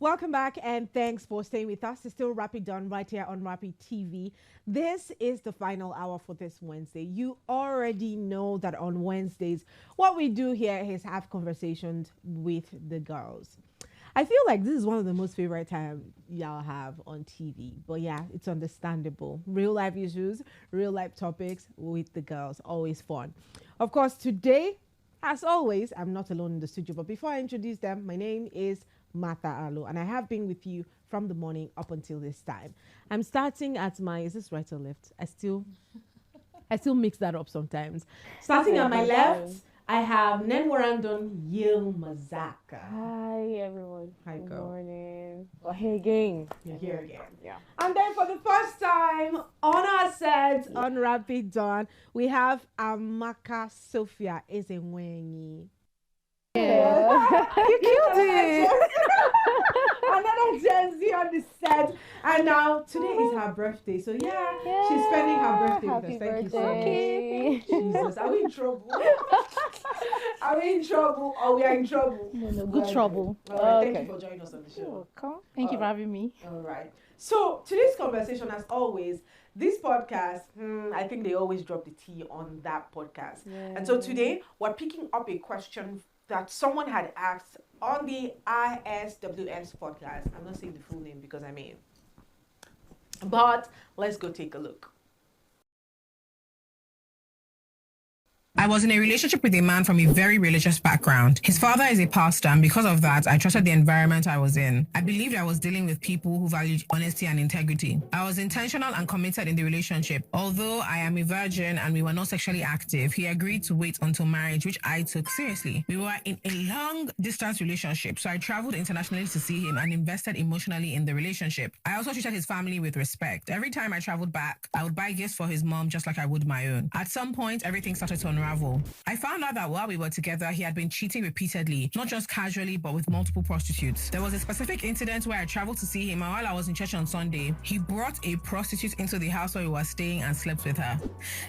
Welcome back and thanks for staying with us. It's still Rapid Done right here on Rapid TV. This is the final hour for this Wednesday. You already know that on Wednesdays, what we do here is have conversations with the girls. I feel like this is one of the most favorite time y'all have on TV. But yeah, it's understandable. Real life issues, real life topics with the girls. Always fun. Of course, today, as always, I'm not alone in the studio. But before I introduce them, my name is Martha Arlo, and I have been with you from the morning up until this time. I'm starting at my, is this right or left? I still mix that up sometimes. Starting at my left, I have Nenwarandon Yil Mazaka. Hi everyone. Hi, Good girl. morning. We're here again. You're here again. Yeah. And then for the first time on our set on Rapid Dawn, we have Amaka Sophia Ezenwenyi. Yeah. You killed it. Another Gen Z on the set. And now today is her birthday. So yeah, she's spending her birthday with us. Happy Thank birthday. you so much. Jesus, are we in trouble? Are we in trouble or we are in trouble? No, good trouble. All right, thank you for joining us on the show. Welcome. Thank you for having me. All right. So today's conversation, as always, this podcast, I think they always drop the tea on that podcast. Yeah. And so today we're picking up a question that someone had asked on the ISWS podcast. I'm not saying the full name because I mean, but let's go take a look. I was in a relationship with a man from a very religious background. His father is a pastor, and because of that, I trusted the environment I was in. I believed I was dealing with people who valued honesty and integrity. I was intentional and committed in the relationship. Although I am a virgin and we were not sexually active, he agreed to wait until marriage, which I took seriously. We were in a long-distance relationship, so I traveled internationally to see him and invested emotionally in the relationship. I also treated his family with respect. Every time I traveled back, I would buy gifts for his mom just like I would my own. At some point, everything started to unravel. I found out that while we were together, he had been cheating repeatedly, not just casually, but with multiple prostitutes. There was a specific incident where I traveled to see him, and while I was in church on Sunday, he brought a prostitute into the house where we were staying and slept with her.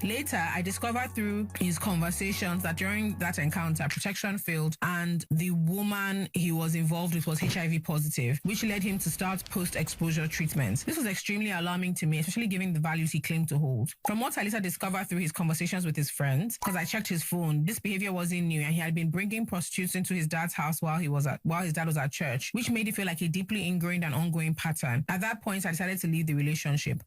Later, I discovered through his conversations that during that encounter, protection failed, and the woman he was involved with was HIV positive, which led him to start post-exposure treatment. This was extremely alarming to me, especially given the values he claimed to hold. From what I later discovered through his conversations with his friends, because I checked his phone, this behavior wasn't new, and he had been bringing prostitutes into his dad's house while his dad was at church, which made it feel like a deeply ingrained and ongoing pattern. At that point, I decided to leave the relationship.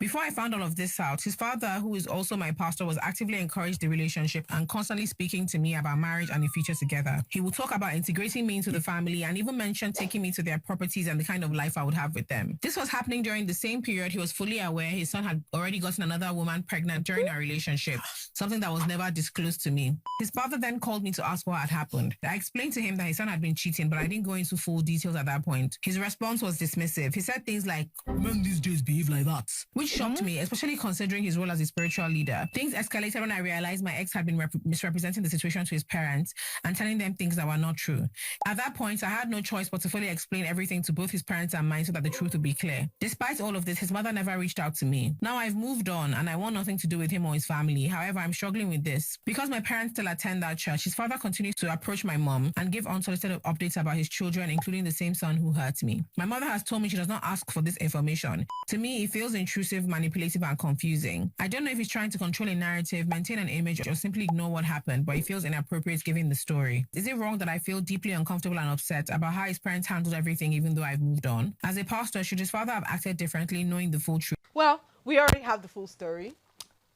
Before I found all of this out, his father, who is also my pastor, was actively encouraged the relationship and constantly speaking to me about marriage and the future together. He would talk about integrating me into the family and even mention taking me to their properties and the kind of life I would have with them. This was happening during the same period he was fully aware his son had already gotten another woman pregnant during our relationship, something that was never disclosed to me. His father then called me to ask what had happened. I explained to him that his son had been cheating, but I didn't go into full details at that point. His response was dismissive. He said things like, "Men these days behave like that," which shocked me, especially considering his role as a spiritual leader. Things escalated when I realized my ex had been misrepresenting the situation to his parents and telling them things that were not true. At that point, I had no choice but to fully explain everything to both his parents and mine so that the truth would be clear. Despite all of this, his mother never reached out to me. Now I've moved on and I want nothing to do with him or his family. However, I'm struggling with this. Because my parents still attend that church, his father continues to approach my mom and give unsolicited updates about his children, including the same son who hurt me. My mother has told me she does not ask for this information. To me, it feels intrusive, manipulative, and confusing. I don't know if he's trying to control a narrative, maintain an image, or simply ignore what happened, but it feels inappropriate given the story. Is it wrong that I feel deeply uncomfortable and upset about how his parents handled everything even though I've moved on? As a pastor, should his father have acted differently knowing the full truth? Well, we already have the full story.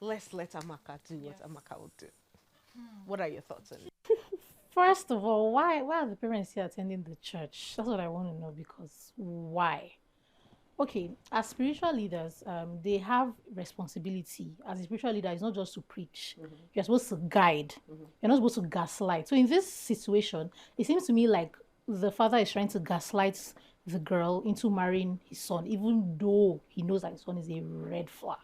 Let's let Amaka do what Amaka will do. What are your thoughts on it? First of all, why are the parents here attending the church? That's what I want to know, because why? Okay, as spiritual leaders, they have responsibility. As a spiritual leader, it's not just to preach. You're supposed to guide. You're not supposed to gaslight. So in this situation, it seems to me like the father is trying to gaslight the girl into marrying his son, even though he knows that his son is a red flag.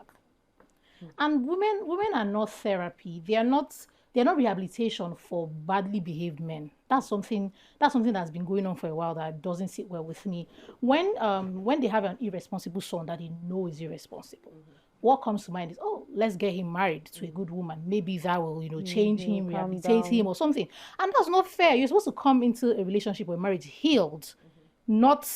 And women are not therapy. They're not rehabilitation for badly behaved men. That's something that's been going on for a while that doesn't sit well with me. When they have an irresponsible son that they know is irresponsible, what comes to mind is, oh, let's get him married to a good woman. Maybe that will, change him, rehabilitate him or something. And that's not fair. You're supposed to come into a relationship or marriage healed. not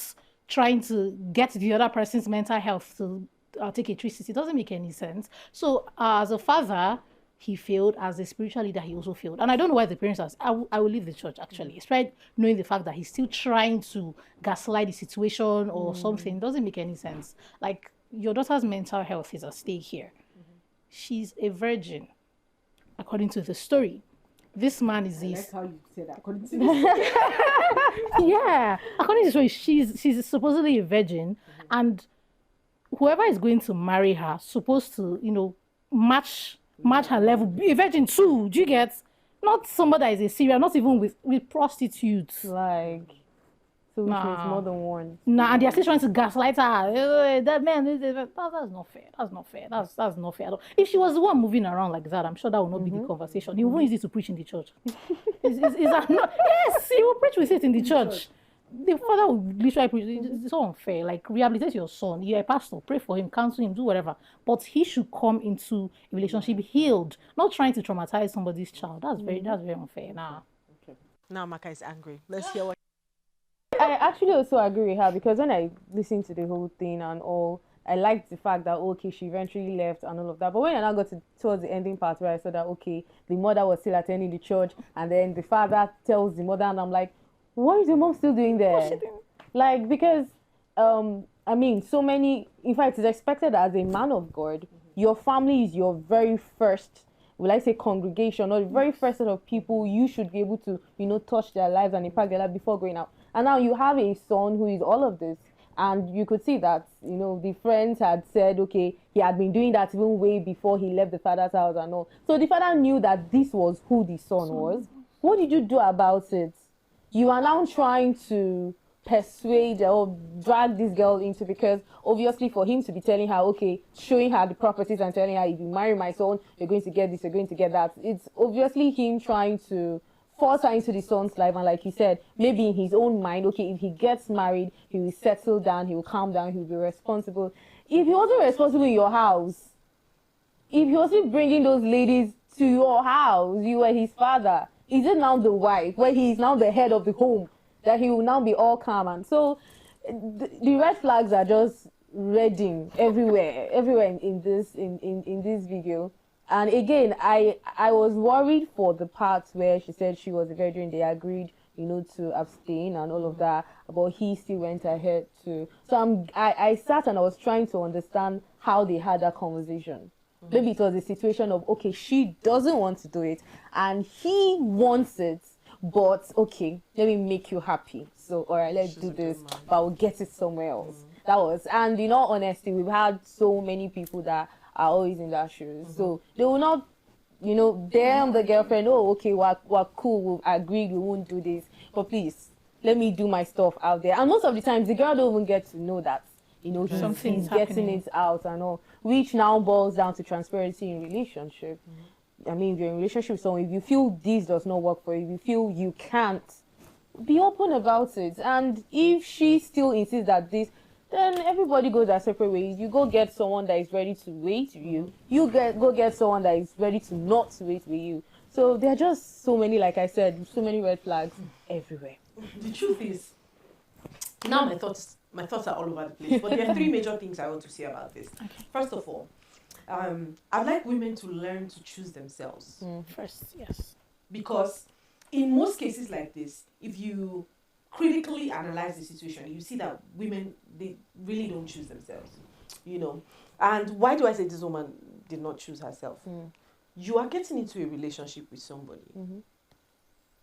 trying to get the other person's mental health to take a 360. It doesn't make any sense. So as a father, he failed. As a spiritual leader, he also failed. And I don't know why the parents are. I will leave the church, actually. Despite knowing the fact that he's still trying to gaslight the situation or something. It doesn't make any sense. Like, your daughter's mental health is at stake here. She's a virgin, according to the story. This man is That's how you say that. According to yeah, according to the story, she's supposedly a virgin, and whoever is going to marry her supposed to, match her level, be a virgin too. Do you get? Not somebody that is a serial, not even with prostitutes. Like, so which means more than one. Nah, and they're still trying to gaslight her. That man, that's not fair. That's not fair. That's not fair at all. If she was the one moving around like that, I'm sure that would not be the conversation. He won't use it to preach in the church. Is that not? Yes, he will preach with it in the church. The father will literally preach. It's so unfair. Like, rehabilitate your son. You're a pastor. Pray for him, counsel him, do whatever. But he should come into a relationship healed, not trying to traumatize somebody's child. That's very unfair. Nah. Okay. Now Amaka is angry. Let's hear what. I actually also agree with her, because when I listened to the whole thing and all, I liked the fact that, okay, she eventually left and all of that. But when I now got towards the ending part where I saw that, okay, the mother was still attending the church, and then the father tells the mother, and I'm like, what is your mom still doing there? What's she doing? Like, because, I mean, so many, in fact, it's expected as a man of God, your family is your very first, will I say, congregation, or the very first set of people you should be able to, touch their lives and impact their life before going out. And now you have a son who is all of this. And you could see that, the friends had said, okay, he had been doing that even way before he left the father's house and all. So the father knew that this was who the son was. What did you do about it? You are now trying to persuade or drag this girl into, because obviously for him to be telling her, okay, showing her the properties and telling her, if you marry my son, you're going to get this, you're going to get that. It's obviously him trying to force her into the son's life. And like you said, maybe in his own mind, okay, if he gets married, he will settle down, he will calm down, he will be responsible. If he wasn't responsible in your house, if he wasn't bringing those ladies to your house, you were his father, is it now the wife, where he is now the head of the home, that he will now be all calm? And so the red flags are just reading everywhere in this video. And again, I was worried for the parts where she said she was a virgin. They agreed, to abstain and all of that. But he still went ahead to. So I sat and I was trying to understand how they had that conversation. Maybe it was a situation of, okay, she doesn't want to do it and he wants it, but okay, let me make you happy. So, all right, let's do this, but we'll get it somewhere else. That was, and in all honesty, we've had so many people that are always in that shoes. So they will not, damn the girlfriend, oh, okay, we're cool, we've agreed, we won't do this. But please, let me do my stuff out there. And most of the times, the girl don't even get to know that, he's getting it out and all, which now boils down to transparency in relationship. I mean, if you're in a relationship with someone, if you feel this does not work for you, if you feel you can't, be open about it. And if she still insists that this, then everybody goes their separate ways. You go get someone that is ready to wait with you. Go get someone that is ready to not wait with you. So there are just so many, like I said, so many red flags everywhere. The truth is, now my thoughts are all over the place. But there are three major things I want to say about this. Okay. First of all, I'd like women to learn to choose themselves. First, yes. Because in most cases like this, if you critically analyze the situation, you see that women, they really don't choose themselves, And why do I say this woman did not choose herself? You are getting into a relationship with somebody.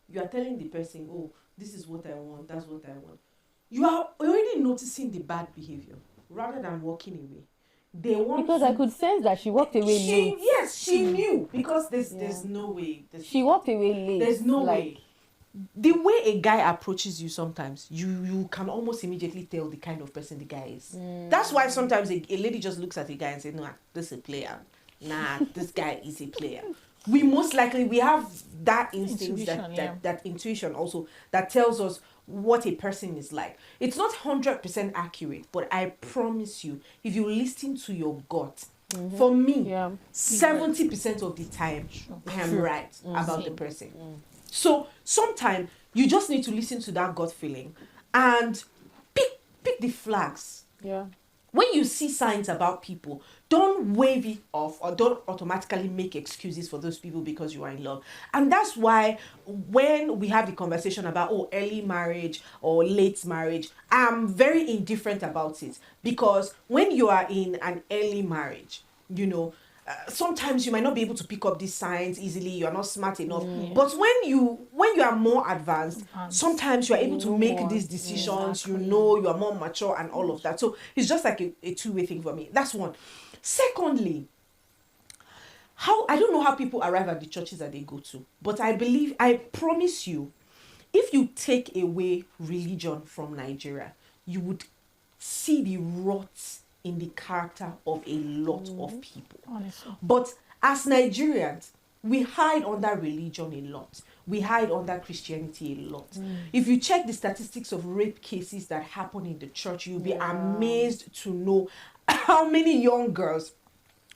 You are telling the person, oh, this is what I want, that's what I want. You are already noticing the bad behavior rather than walking away. They want because I could sense that she walked away late. Yes, she knew, because there's no way. She walked away late. There's no way. The way a guy approaches you sometimes, you can almost immediately tell the kind of person the guy is. That's why sometimes a lady just looks at a guy and says, no, this is a player. Nah, this guy is a player. We most likely, we have that instinct, that intuition also, that tells us what a person is like. It's not 100% accurate, but I promise you, if you listen to your gut, for me, 70% of the time, I am right about the person. So sometimes you just need to listen to that gut feeling. And pick the flags. Yeah. When you see signs about people, don't wave it off or don't automatically make excuses for those people because you are in love. And that's why when we have the conversation about early marriage or late marriage, I'm very indifferent about it, because when you are in an early marriage, sometimes you might not be able to pick up these signs easily. You are not smart enough. But when you are more advanced, sometimes you are able to make these decisions. Exactly. You are more mature and all of that. So it's just like a two-way thing for me. That's one. Secondly, I don't know how people arrive at the churches that they go to, but I promise you, if you take away religion from Nigeria, you would see the rot in the character of a lot of people. Honestly. But as Nigerians, we hide under religion a lot. We hide under Christianity a lot. If you check the statistics of rape cases that happen in the church, you'll be amazed to know how many young girls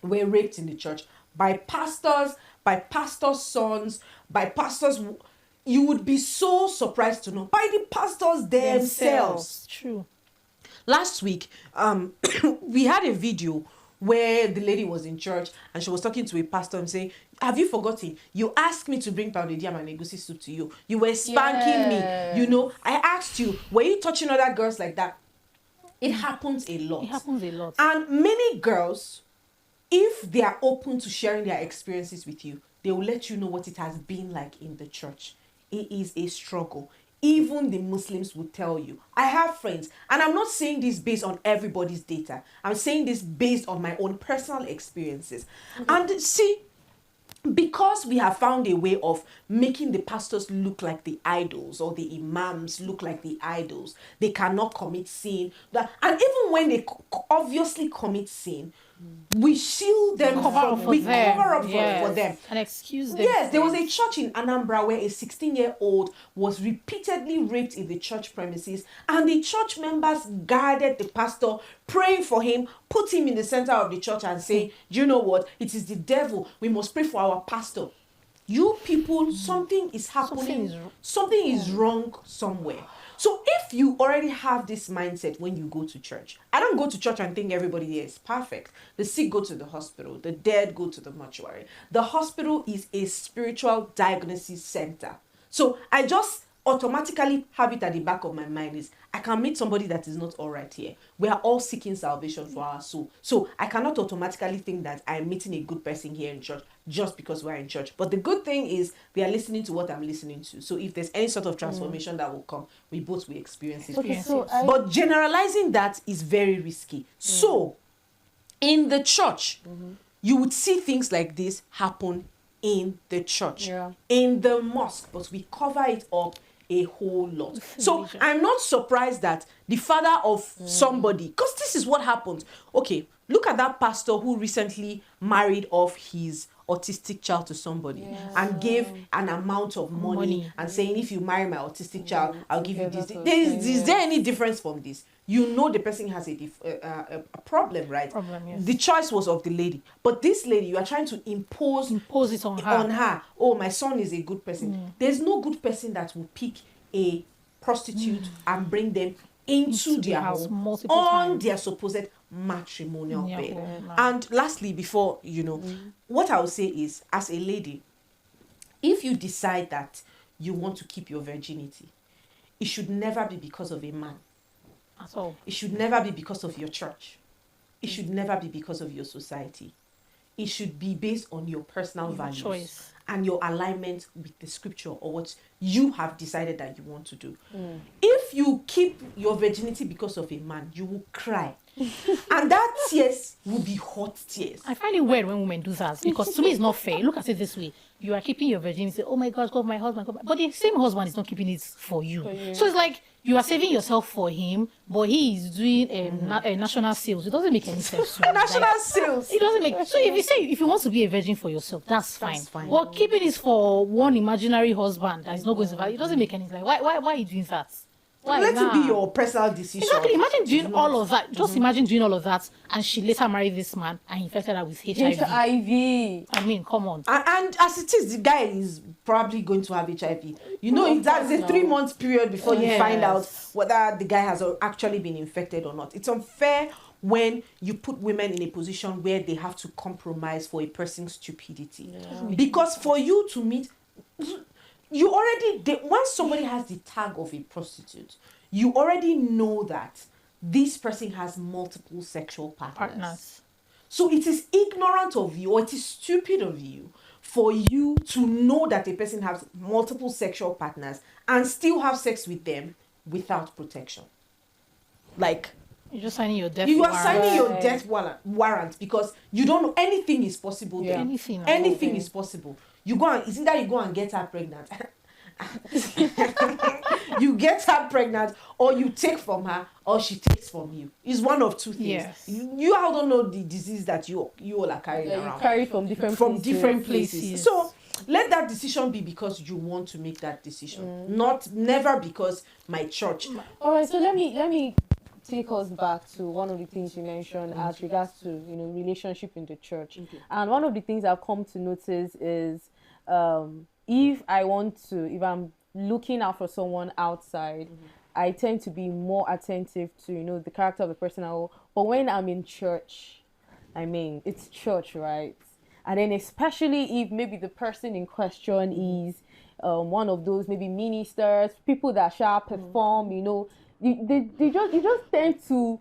were raped in the church by pastors, by pastors' sons, by pastors. You would be so surprised to know, by the pastors themselves. True. Last week, we had a video where the lady was in church and she was talking to a pastor and saying, have you forgotten? You asked me to bring pounded yam and egusi soup to you. You were spanking me. I asked you, were you touching other girls like that? It happens a lot. It happens a lot. And many girls, if they are open to sharing their experiences with you, they will let you know what it has been like in the church. It is a struggle. Even the Muslims would tell you. I have friends, and I'm not saying this based on everybody's data. I'm saying this based on my own personal experiences. And see, because we have found a way of making the pastors look like the idols or the imams look like the idols, they cannot commit sin. And even when they obviously commit sin, we shield them cover up for yes. them. And excuse them. Yes, there was a church in Anambra where a 16-year-old was repeatedly raped in the church premises, and the church members guarded the pastor, praying for him, put him in the center of the church and saying, you know what, it is the devil, we must pray for our pastor. You people, something is happening. Something is wrong somewhere. So if you already have this mindset when you go to church, I don't go to church and think everybody there is perfect. The sick go to the hospital. The dead go to the mortuary. The hospital is a spiritual diagnosis center. So I just automatically have it at the back of my mind is I can meet somebody that is not all right here. We are all seeking salvation for our soul. So I cannot automatically think that I'm meeting a good person here in church just because we're in church. But the good thing is they are listening to what I'm listening to. So if there's any sort of transformation that will come, we both will experience it. Okay, so But generalizing that is very risky. So in the church, you would see things like this happen in the church, in the mosque, but we cover it up a whole lot. So I'm not surprised that the father of somebody, because this is what happens. Okay, look at that pastor who recently married off his autistic child to somebody and gave an amount of money and saying, if you marry my autistic child, I'll give you this. Is there any difference from this? You know the person has a problem, right? Yes. The choice was of the lady. But this lady, you are trying to impose it on her. Oh, my son is a good person. There's no good person that will pick a prostitute and bring them into their house on their supposed matrimonial bed. And lastly, before, what I would say is, as a lady, if you decide that you want to keep your virginity, it should never be because of a man. At all. It should never be because of your church. It should never be because of your society. It should be based on your personal values choice and your alignment with the scripture or what you have decided that you want to do. If you keep your virginity because of a man, you will cry. And that tears will be hot tears. I find it weird when women do that, because to me it's not fair. Look at it this way. You are keeping your virginity. Oh my God, my husband. But the same husband is not keeping it for you. So it's like you are saving yourself for him, but he is doing a national sales. It doesn't make any sense. National sales. It doesn't make. So if you want to be a virgin for yourself, that's fine. But keeping it for one imaginary husband that is not going to value, it doesn't make any sense. Like why are you doing that? Why? Let it be Nah. your personal decision. Exactly. Imagine doing all of that. Just imagine doing all of that, and she later married this man and infected her with HIV. HIV. I mean, come on. And as it is, the guy is probably going to have HIV. You know, that's a 3 month period before you find out whether the guy has actually been infected or not. It's unfair when you put women in a position where they have to compromise for a person's stupidity. Because for you to meet, you already, once somebody has the tag of a prostitute, you already know that this person has multiple sexual partners. So it is ignorant of you, or it is stupid of you, for you to know that a person has multiple sexual partners and still have sex with them without protection. Like, You're just signing your death you warrant. are signing your death warrant because you don't know anything is possible there. Anything is possible. You go and, it's either you go and get her pregnant. You get her pregnant, or you take from her, or she takes from you. It's one of two things. Yes. You all don't know the disease that you all are carrying around. You carry from different places. So let that decision be because you want to make that decision, never because my church. All right, so let me take us back to one of the things you mentioned as regards to relationship in the church. And one of the things I've come to notice is if I'm looking out for someone outside, I tend to be more attentive to the character of the person. But when I'm in church, I mean, it's church, right? And then especially if maybe the person in question is one of those maybe ministers, people that shall perform, you just tend to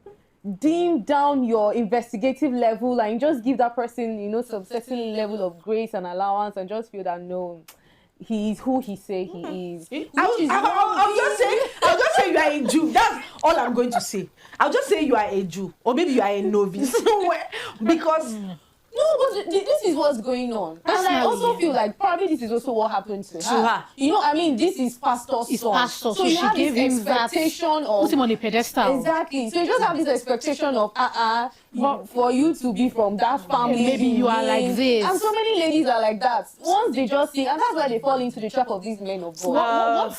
dim down your investigative level and just give that person, some certain level of grace and allowance, and just feel that no, he is who he say he is. I'll just say you are a Jew. That's all I'm going to say. I'll just say you are a Jew, or maybe you are a novice, because. No, but this is what's going on. And I also feel like probably this is also what happened to her. This is pastor's son. So you she have gave this him that, expectation of... put him on a pedestal. Exactly. So you just have this expectation of, for you to be from that family. Maybe you are like this. And so many ladies are like that. Once they just see, and that's why they fall into the trap of these men of God.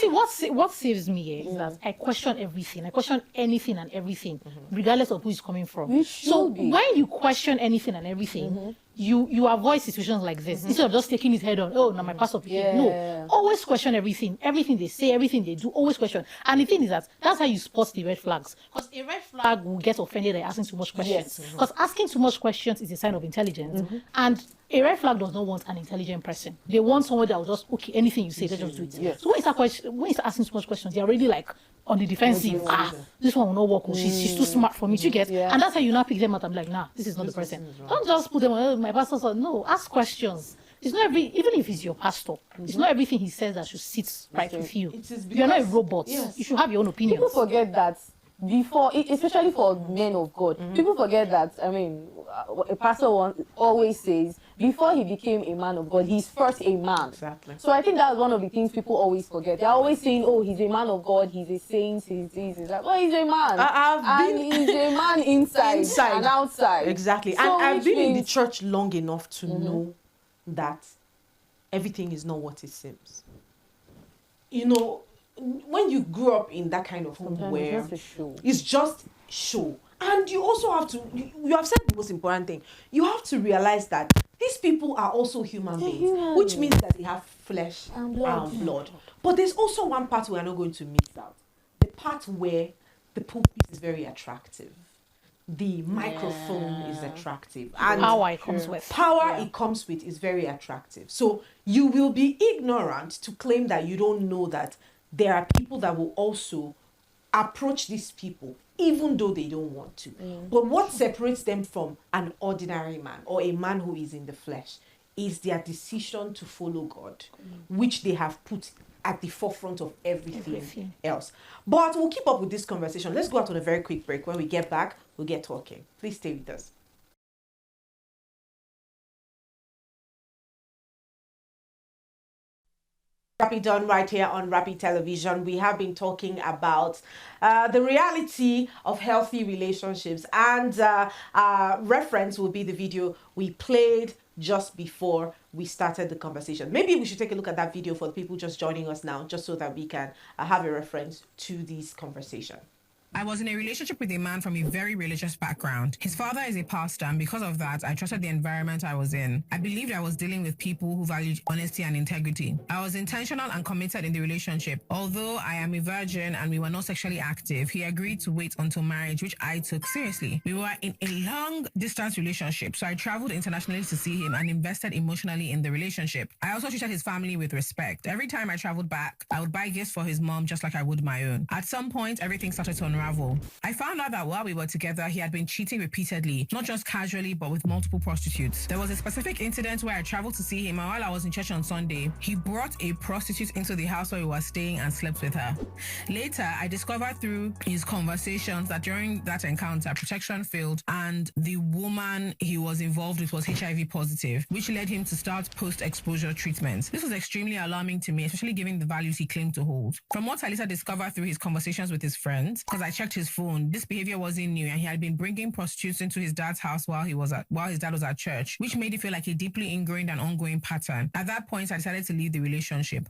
What saves me is that I question everything. I question anything and everything, regardless of who it's coming from. So when you question anything and everything, you avoid situations like this instead of just taking his head on. Oh, now my pastor. No, always question everything they say, everything they do. Always question. And the thing is that's how you spot the red flags. Because a red flag will get offended at asking too much questions. Because asking too much questions is a sign of intelligence, and a red flag does not want an intelligent person. They want someone that will just anything you say, they just do it. So when you start asking too much questions, they're already like on the defensive. This one will not work. She's too smart for me to get. And that's how you now pick them out. I'm like, nah, this is not the person. Don't just put them on my pastor said. No, ask questions. It's not even if he's your pastor, it's not everything he says that should sit right with you. You're not a robot. You should have your own opinion. People forget that before, especially for men of God, people forget that, a pastor always says, before he became a man of God, he's first a man. Exactly. So I think that's one of the things people always forget. They're always saying, oh, he's a man of God, he's a saint, he's this, he's that. Well, he's a man. He's a man inside and outside. Exactly. So and I've been in the church long enough to know that everything is not what it seems. When you grew up in that kind of home where it's just show. And you also have to, you have said the most important thing. You have to realize that these people are also human beings, which means that they have flesh and blood. But there's also one part we are not going to miss out. The part where the pulpit is very attractive. The microphone is attractive. And power it comes with. It comes with is very attractive. So you will be ignorant to claim that you don't know that there are people that will also approach these people even though they don't want to. But what separates them from an ordinary man or a man who is in the flesh is their decision to follow God, which they have put at the forefront of everything else. But we'll keep up with this conversation. Let's go out on a very quick break. When we get back, we'll get talking. Please stay with us. Rapid done right here on Rapid Television. We have been talking about the reality of healthy relationships, and reference will be the video we played just before we started the conversation. Maybe we should take a look at that video for the people just joining us now, just so that we can have a reference to this conversation. I was in a relationship with a man from a very religious background. His father is a pastor, and because of that, I trusted the environment I was in. I believed I was dealing with people who valued honesty and integrity. I was intentional and committed in the relationship. Although I am a virgin and we were not sexually active, he agreed to wait until marriage, which I took seriously. We were in a long-distance relationship, so I traveled internationally to see him and invested emotionally in the relationship. I also treated his family with respect. Every time I traveled back, I would buy gifts for his mom just like I would my own. At some point, everything started to unravel. I found out that while we were together, he had been cheating repeatedly, not just casually, but with multiple prostitutes. There was a specific incident where I traveled to see him, and while I was in church on Sunday, he brought a prostitute into the house where we were staying and slept with her. Later, I discovered through his conversations that during that encounter, protection failed, and the woman he was involved with was HIV positive, which led him to start post-exposure treatment. This was extremely alarming to me, especially given the values he claimed to hold. From what I later discovered through his conversations with his friends, because I checked his phone, this behavior wasn't new, and he had been bringing prostitutes into his dad's house while his dad was at church, which made it feel like a deeply ingrained and ongoing pattern. At that point, I decided to leave the relationship.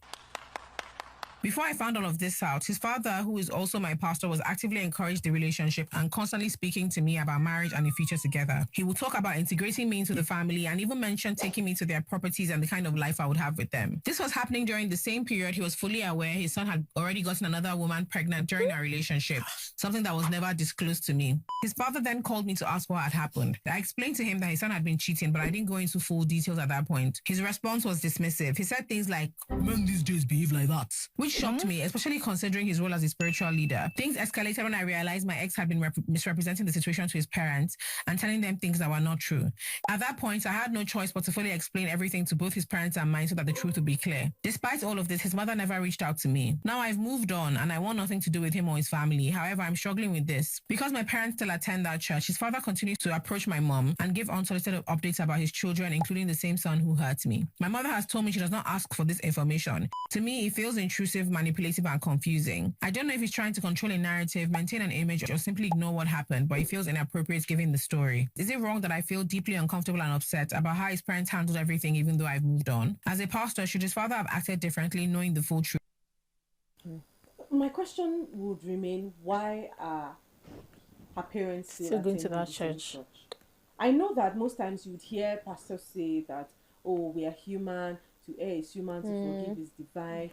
Before I found all of this out, his father, who is also my pastor, was actively encouraged the relationship and constantly speaking to me about marriage and the future together. He would talk about integrating me into the family and even mention taking me to their properties and the kind of life I would have with them. This was happening during the same period he was fully aware his son had already gotten another woman pregnant during our relationship, something that was never disclosed to me. His father then called me to ask what had happened. I explained to him that his son had been cheating, but I didn't go into full details at that point. His response was dismissive. He said things like, "Men these days behave like that," which shocked me, especially considering his role as a spiritual leader. Things escalated when I realized my ex had been misrepresenting the situation to his parents and telling them things that were not true. At that point, I had no choice but to fully explain everything to both his parents and mine so that the truth would be clear. Despite all of this, his mother never reached out to me. Now I've moved on and I want nothing to do with him or his family. However, I'm struggling with this. Because my parents still attend that church, his father continues to approach my mom and give unsolicited updates about his children, including the same son who hurt me. My mother has told me she does not ask for this information. To me, it feels intrusive, manipulative, and confusing. I don't know if he's trying to control a narrative, maintain an image, or simply ignore what happened, but it feels inappropriate given the story. Is it wrong that I feel deeply uncomfortable and upset about how his parents handled everything even though I've moved on? As a pastor, should his father have acted differently knowing the full truth? My question would remain, why are her parents Still going to attending that the same church? I know that most times you'd hear pastors say that, oh, we are human, to err is human, to forgive is divine,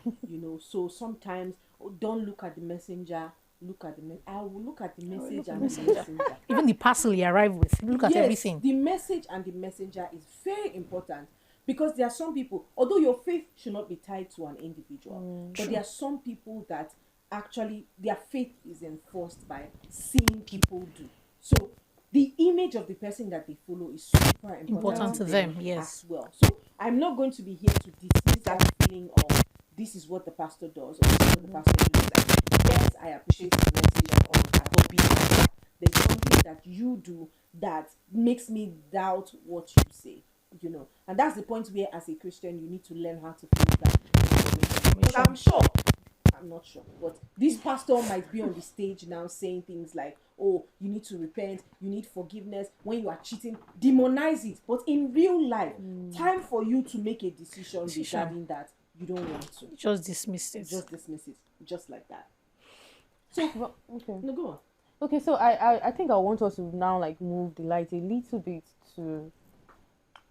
so sometimes, don't look at the messenger, look at the I will look at the message and the messenger. Even the parcel he arrived with, look at everything. The message and the messenger is very important, because there are some people, although your faith should not be tied to an individual, but there are some people that actually their faith is enforced by seeing people do. So the image of the person that they follow is super important to them, yes, as well. So I'm not going to be here to dismiss that feeling of this is what the pastor does or this is what the pastor does. Yes, I appreciate the message and all that, but beyond that, there's something that you do that makes me doubt what you say, and that's the point where, as a Christian, you need to learn how to filter information. Because I'm not sure, but this pastor might be on the stage now saying things like, oh, you need to repent, you need forgiveness, when you are cheating, demonize it. But in real life, time for you to make a decision regarding that, you don't want to. Just dismiss it. Just like that. So, Okay. No, go on. Okay, so I think I want us to now move the light a little bit to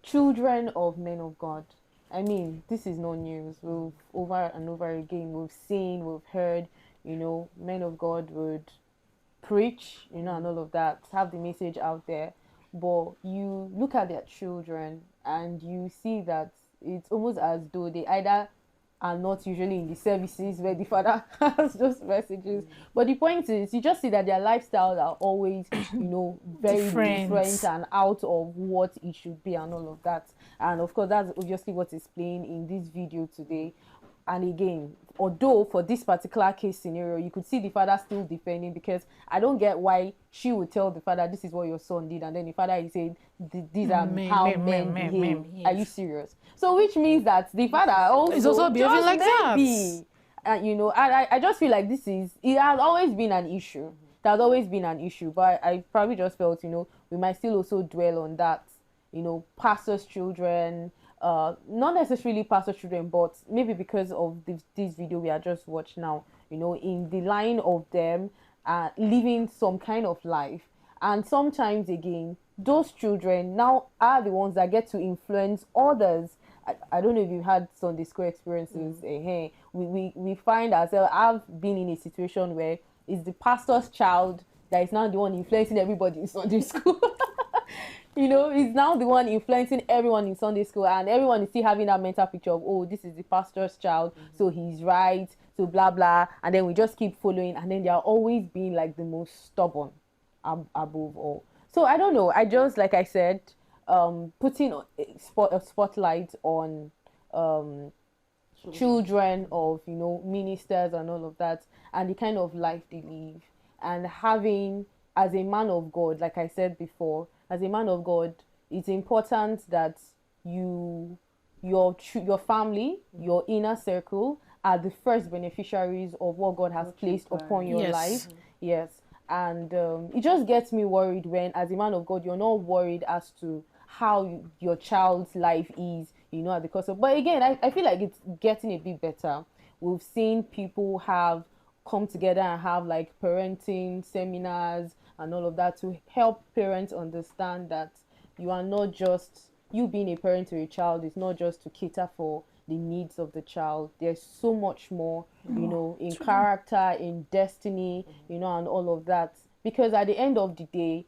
children of men of God. I mean, this is no news. We've over and over again, we've seen, we've heard, men of God would preach, and all of that, have the message out there. But you look at their children and you see that it's almost as though they either are not usually in the services where the father has those messages. But the point is, you just see that their lifestyles are always, very different and out of what it should be and all of that. And of course, that's obviously what is playing in this video today. And again, although for this particular case scenario, you could see the father still defending, because I don't get why she would tell the father, this is what your son did, and then the father is saying, these are how men behave. Yes. Are you serious? So which means that the father also behaving like that. I just feel like it has always been an issue. It has always been an issue, but I probably just felt, we might still also dwell on that pastors' children, not necessarily pastors' children, but maybe because of this video we are just watched now, in the line of them living some kind of life. And sometimes again, those children now are the ones that get to influence others. I don't know if you've had Sunday school experiences. We find ourselves, I've been in a situation where it's the pastor's child that is now the one influencing everybody in Sunday school. He's now the one influencing everyone in Sunday school, and everyone is still having that mental picture of, oh, this is the pastor's child, so he's right, so blah blah, and then we just keep following, and then they are always being like the most stubborn above all. So I don't know, I just, like I said, putting a spotlight on children of ministers and all of that, and the kind of life they live, and having, as a man of God, like I said before, as a man of God, it's important that your family, your inner circle are the first beneficiaries of what God has placed upon your life. Yes. And it just gets me worried when, as a man of God, you're not worried as to how your child's life is, at the cost of. But again, I feel like it's getting a bit better. We've seen people have come together and have like parenting seminars and all of that to help parents understand that you being a parent to a child is not just to cater for the needs of the child. There's so much more, in character, in destiny, and all of that. Because at the end of the day,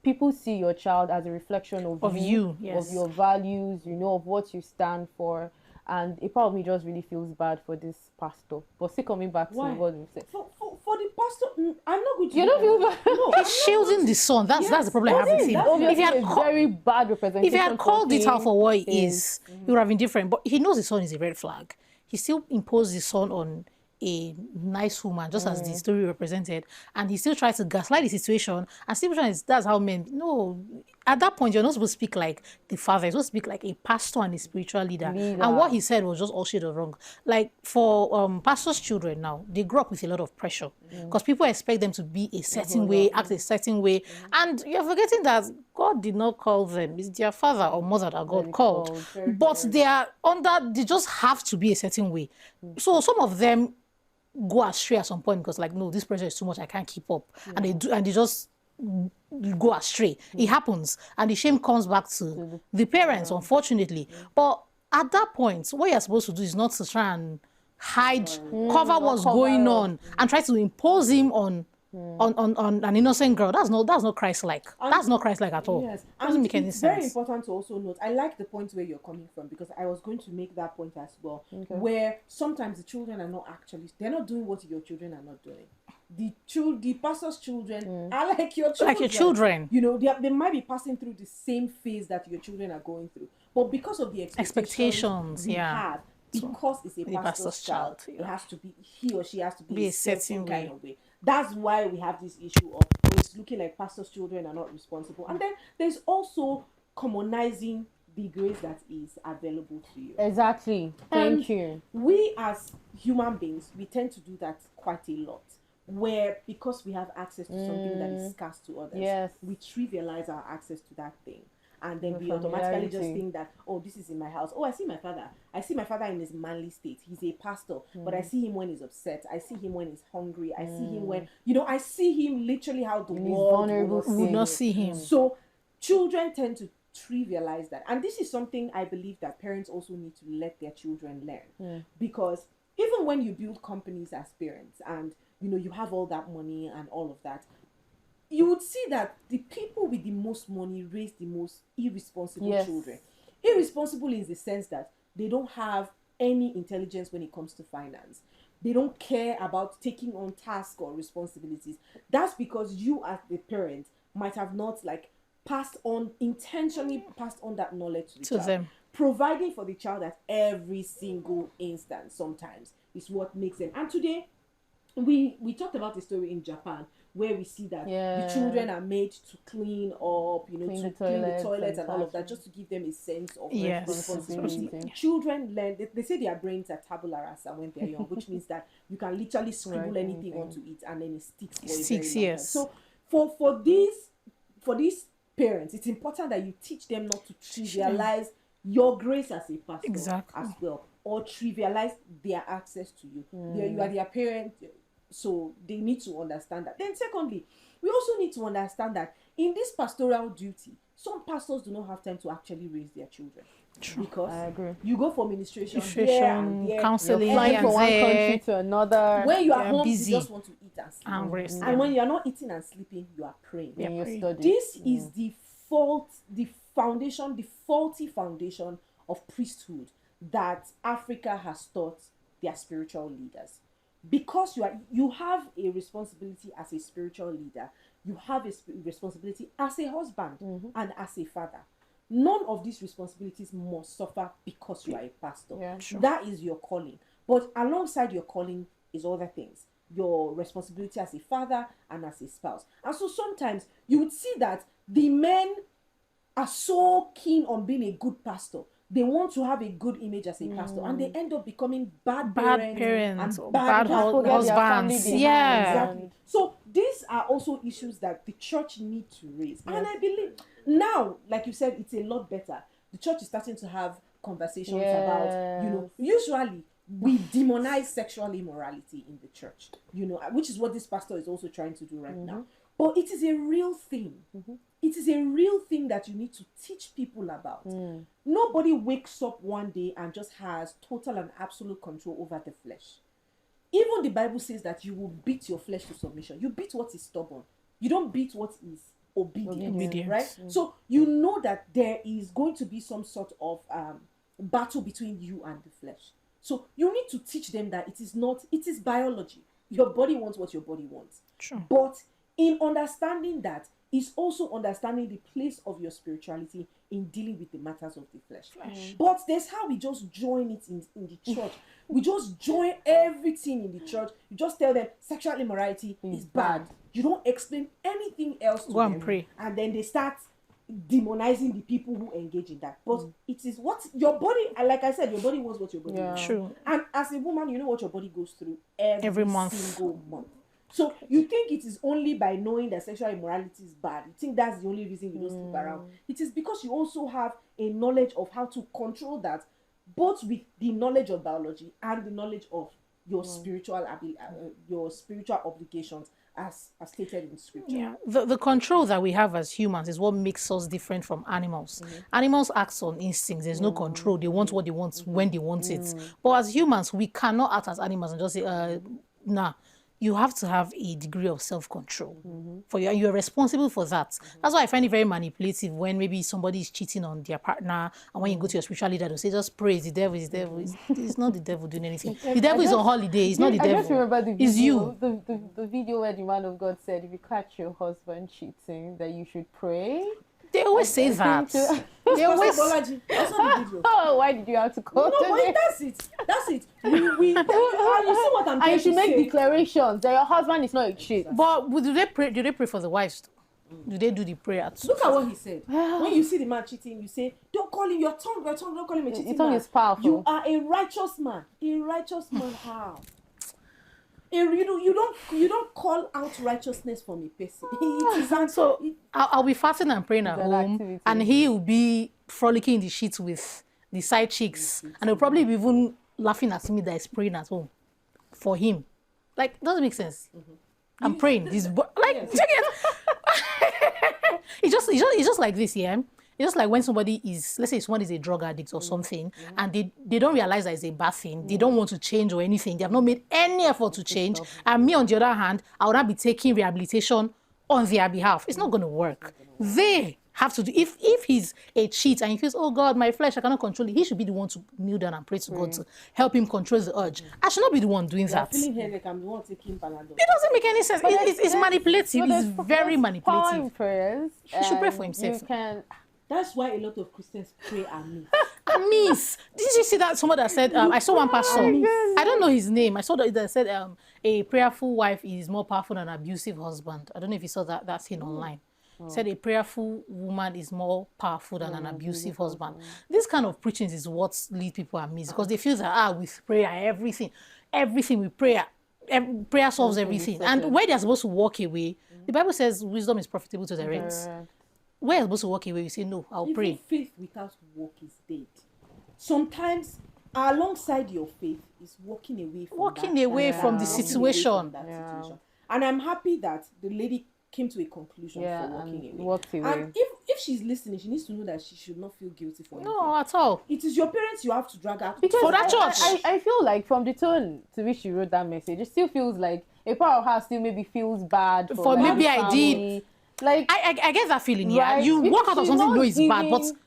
people see your child as a reflection of you, yes, of your values, of what you stand for. And a part of me just really feels bad for this pastor. But still coming back to what we said. For the pastor, I'm not going to. You don't feel bad? No, he's shielding the son. That's the problem I have with him. If he had very bad representation, if he had called it out for what he is, it would have been different. But he knows the son is a red flag. He still imposed the son on a nice woman, just as the story represented, and he still tries to gaslight the situation, and still trying. That's how men. No, at that point you're not supposed to speak like the father. You're supposed to speak like a pastor and a spiritual leader. And what he said was just all shade of wrong. Like for pastors' children now, they grow up with a lot of pressure because people expect them to be a certain way, act a certain way, and you're forgetting that God did not call them. It's their father or mother that God called, but they just have to be a certain way. So some of them go astray at some point because like, no, this pressure is too much, I can't keep up, and they just go astray. It happens, and the shame comes back to the parents, unfortunately. But at that point, what you're supposed to do is not to try and hide, cover what's going on, and try to impose him on an innocent girl. That's not Christ-like. That's not Christ-like at all. Yes, doesn't make any sense. It's very important to also note. I like the point where you're coming from, because I was going to make that point as well. Where sometimes the children are they're not doing what your children are not doing. The pastor's children are like your children. Like your children. They might be passing through the same phase that your children are going through, but because of the expectations we have, because it's a pastor's child, it has to be, he or she has to be a certain kind of way. That's why we have this issue of it's looking like pastors' children are not responsible. And then there's also commonizing the grace that is available to you. Exactly. Thank you. We as human beings, we tend to do that quite a lot. Where because we have access to something that is scarce to others, we trivialize our access to that thing. And then we automatically just think that, oh, this is in my house. Oh, I see my father. I see my father in his manly state. He's a pastor, but I see him when he's upset. I see him when he's hungry. I see him when, I see him literally how the world would not see him. So children tend to trivialize that. And this is something I believe that parents also need to let their children learn. Because even when you build companies as parents and, you have all that money and all of that, you would see that the people with the most money raise the most irresponsible children. Irresponsible in the sense that they don't have any intelligence when it comes to finance. They don't care about taking on tasks or responsibilities. That's because you as the parent might have not intentionally passed on that knowledge to the child. Them. Providing for the child at every single instance sometimes is what makes them. And today, we talked about a story in Japan where we see that the children are made to clean up, clean the toilets and all of that, just to give them a sense of responsibility. Children learn, they say their brains are tabula rasa when they're young, which means that you can literally scribble anything onto it and then it sticks for a very long time. So for these parents, it's important that you teach them not to trivialize your grace as a pastor as well, or trivialize their access to you. You are their parent, so they need to understand that. Then secondly, we also need to understand that in this pastoral duty, some pastors do not have time to actually raise their children. True. Because I agree. You go for ministration here and there, counseling, flying from one country to another. When you are home, busy. You just want to eat and sleep. And rest. And when you are not eating and sleeping, you are praying. This is the faulty foundation of priesthood that Africa has taught their spiritual leaders. Because you have a responsibility as a spiritual leader, you have a responsibility as a husband and as a father. None of these responsibilities must suffer because you are a pastor. That is your calling. But alongside your calling is other things. Your responsibility as a father and as a spouse. And so sometimes you would see that the men are so keen on being a good pastor. They want to have a good image as a pastor, and they end up becoming bad parents and bad husbands. Exactly. So these are also issues that the church needs to raise. And I believe now, like you said, it's a lot better. The church is starting to have conversations about, usually we demonize sexual immorality in the church, which is what this pastor is also trying to do right now. But it is a real thing. It is a real thing that you need to teach people about. Nobody wakes up one day and just has total and absolute control over the flesh. Even the Bible says that you will beat your flesh to submission. You beat what is stubborn. You don't beat what is obedient. Right? So you know that there is going to be some sort of battle between you and the flesh. So you need to teach them that it is biology. Your body wants what your body wants. True. But in understanding that is also understanding the place of your spirituality in dealing with the matters of the flesh. But there's how we just join it in the church. We just join everything in the church. You just tell them sexual immorality is bad. You don't explain anything else to them. Pray. And then they start demonizing the people who engage in that. But it is what your body, like I said, your body wants what your body wants. True. And as a woman, you know what your body goes through every month. single month. So you think it is only by knowing that sexual immorality is bad. You think that's the only reason you don't sleep around. It is because you also have a knowledge of how to control that, both with the knowledge of biology and the knowledge of your spiritual obligations as stated in scripture. Yeah, the control that we have as humans is what makes us different from animals. Animals act on instincts. There's no control. They want what they want when they want it. But as humans, we cannot act as animals and just say, nah. You have to have a degree of self-control for you, and you're responsible for that. That's why I find it very manipulative when maybe somebody is cheating on their partner, and when you go to your spiritual leader, they'll say, just praise the devil, it's the devil. It's not the devil doing anything. The devil is on holiday, it's not the devil. I just remember the video, it's you. The video where the man of God said, if you catch your husband cheating, that you should pray. They always say that. They always. Oh, why did you have to call? No, but that's it. That's it. You see what I'm and you should make say. declarations that your husband is not a cheat. But do they pray? Do they pray for the wives? Do they do the prayer? Look at what he said. When you see the man cheating, you say, "Don't call him your tongue. Don't call him a cheating man. Your tongue is powerful. You are a righteous man. A righteous man. How? You don't call out righteousness from a person. So I'll be fasting and praying at home, and he will be frolicking in the sheets with the side chicks, and they'll probably be even laughing at me that is praying at home for him. Like, it doesn't make sense. I'm praying. Check it. It's just like this, yeah. It's just like when somebody is, let's say someone is a drug addict or something, and they don't realize that it's a bad thing. They don't want to change or anything. They have not made any effort to change. And me, on the other hand, I would not be taking rehabilitation on their behalf. It's not going to work. They have to do, if he's a cheat and he feels, oh God, my flesh, I cannot control it, he should be the one to kneel down and pray to God to help him control the urge. I should not be the one doing that. Feeling headache, I'm the one taking Panadol. It doesn't make any sense. It's manipulative. It's very manipulative. Prayers. He should pray for himself. That's why a lot of Christians pray amiss. Amiss. Did you see that? Someone that said, I saw one pastor. I don't know his name. I saw that said a prayerful wife is more powerful than an abusive husband. I don't know if you saw that thing online. Said a prayerful woman is more powerful than an abusive husband. This kind of preaching is what lead people amiss, because they feel that with prayer everything with prayer solves everything. And where they're supposed to walk away, the Bible says wisdom is profitable to direct. when you're supposed to walk away, you say, no, I'll Even pray. faith without work is dead. Sometimes, alongside your faith is walking away from Walking that, away from the walking away situation. from that Yeah. situation. And I'm happy that the lady came to a conclusion Yeah, for walking and away. walked away. And if she's listening, she needs to know that she should not feel guilty for anything. No, at all. It is your parents you have to drag out. Because For that I, church. I feel like from the tone to which she wrote that message, it still feels like a part of her still maybe feels bad For like, maybe the I did. family. Like, I get that feeling, yeah. Right, You because walk out of she's something, you know not it's bad, but giving-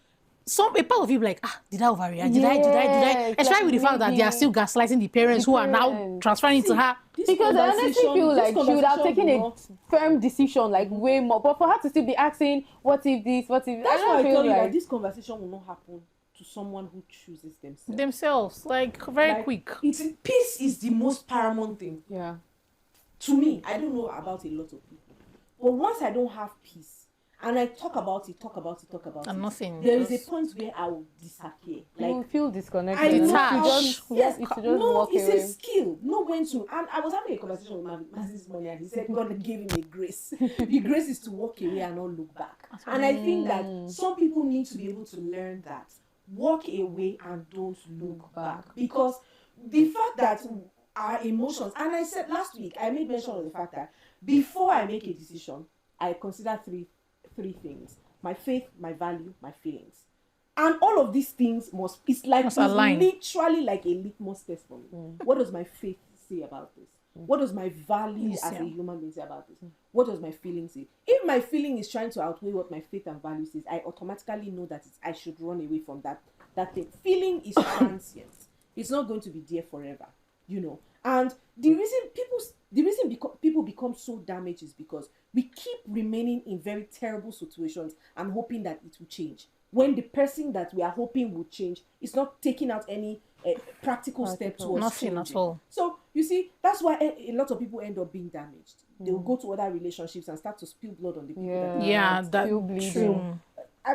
a part of you be like, did I overreact? Did I? Yes, Especially like with the fact that they are maybe still gaslighting the parents who are now parents. transferring into her. This because I honestly conversation- feel this like she would have conversation taken will a not- firm decision, like way more. But for her to still be asking, what if this, what if That's I why don't I feel tell you like that this conversation will not happen to someone who chooses themselves. Themselves, like very Like, quick. Peace is the most paramount thing. yeah. To me, I don't know about a lot of people, but once I don't have peace and I talk about it, And nothing. there is a point where I will disappear. You will Like feel disconnected. I and know you Detached. how just, yes, you should just no, walk it's away. a skill. Know when to. And I was having a conversation with my this morning, and he said God gave him a grace. The grace is to walk away and not look back. And I think that some people need to be able to learn that. Walk away and don't look back, because the fact that our emotions, and I said last week, I made mention of the fact that before I make a decision, I consider three things: my faith, my value, my feelings. And all of these things it's align. literally like a litmus test for me. What does my faith say about this? What does my value Yes, as yeah. a human being say about this? What does my feeling say? If my feeling is trying to outweigh what my faith and value says, I automatically know that I should run away from that thing. Feeling is transient. It's not going to be there forever, you know. And the reason people become so damaged is because we keep remaining in very terrible situations and hoping that it will change. When the person that we are hoping will change is not taking out any practical step towards Nothing changing. at all. So you see, that's why a lot of people end up being damaged. They will go to other relationships and start to spill blood on the people. Yeah. That Yeah, Still that bleeding. true.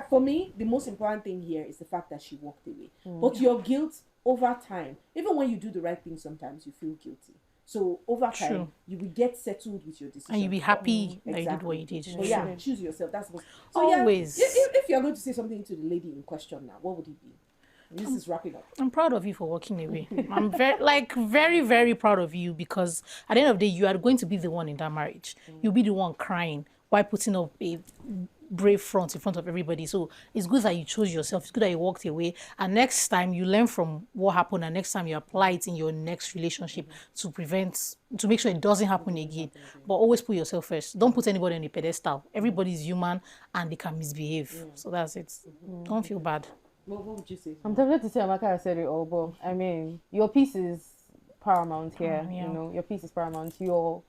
For me, the most important thing here is the fact that she walked away. But your guilt over time, even when you do the right thing, sometimes you feel guilty. So over time, True. you will get settled with your decision. And you'll be happy that you did what you did. So yeah, choose yourself. That's what. So Always. Yeah, if you're going to say something to the lady in question now, what would it be? This is wrapping up. I'm proud of you for walking away. I'm very, very proud of you, because at the end of the day, you are going to be the one in that marriage. You'll be the one crying while putting up a brave front in front of everybody. So it's good that you chose yourself. It's good that you walked away. And next time you learn from what happened, and next time you apply it in your next relationship to make sure it doesn't happen again. But always put yourself first. Don't put anybody on a pedestal. Everybody's human and they can misbehave. So that's it. Don't feel bad. What would you say? I'm tempted to say Amaka has said it all, but I mean, your peace is paramount here. Yeah. You know, your peace is paramount. You're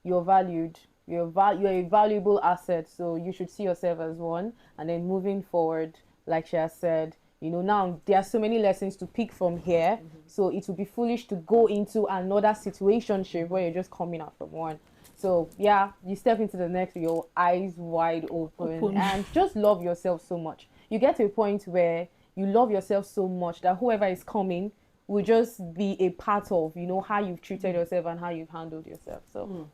valued. You're a valuable asset. So you should see yourself as one. And then moving forward, like she has said, you know, now there are so many lessons to pick from here. So it would be foolish to go into another situationship where you're just coming out from one. So yeah, you step into the next with your eyes wide open and just love yourself so much. You get to a point where you love yourself so much that whoever is coming will just be a part of, you know, how you've treated yourself and how you've handled yourself. So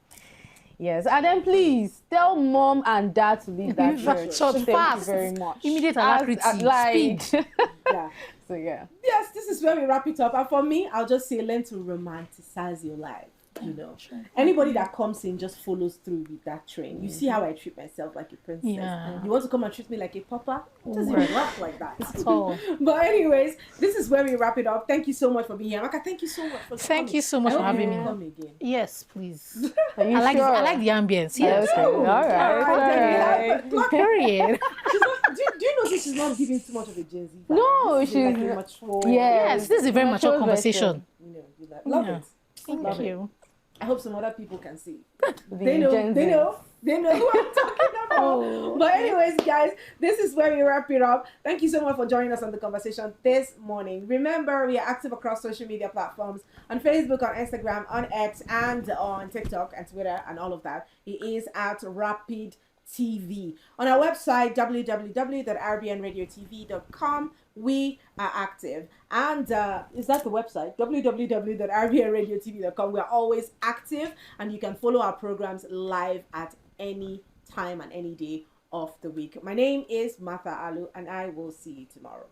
yes, and then please tell mom and dad to leave that church. Church Thank fast. you very much. Immediate As- alacrity. like- Speed. Yeah. So yeah. Yes, this is where we wrap it up. And for me, I'll just say learn to romanticize your life. You know, anybody that comes in just follows through with that train. You see how I treat myself like a princess. Yeah. You want to come and treat me like a papa? It doesn't work like that. At all. But anyways, this is where we wrap it up. Thank you so much for being here. Amaka, thank you so much for Thank coming. you so much I for hope you having me. will come again. Yes, please. Are you I like sure? I like the ambience. Yes. Okay. All right. Period. She's not, do you notice she's not giving too much of a Gen Z vibe? No, This is like she's- a mature, Yes, this is a very mature Mature conversation. you know, love Yeah. it. Thank Love it. you. I hope some other people can see. The They know Gen who Z. I'm talking about. But anyways, guys, this is where we wrap it up. Thank you so much for joining us on the conversation this morning. Remember, we are active across social media platforms on Facebook, on Instagram, on X, and on TikTok and Twitter and all of that. It is at Rapid TV. On our website, www.rbnradiotv.com, we are active. And is that the website? www.rbnradiotv.com. We are always active, and you can follow our programs live at any time and any day of the week. My name is Martha Alu, and I will see you tomorrow.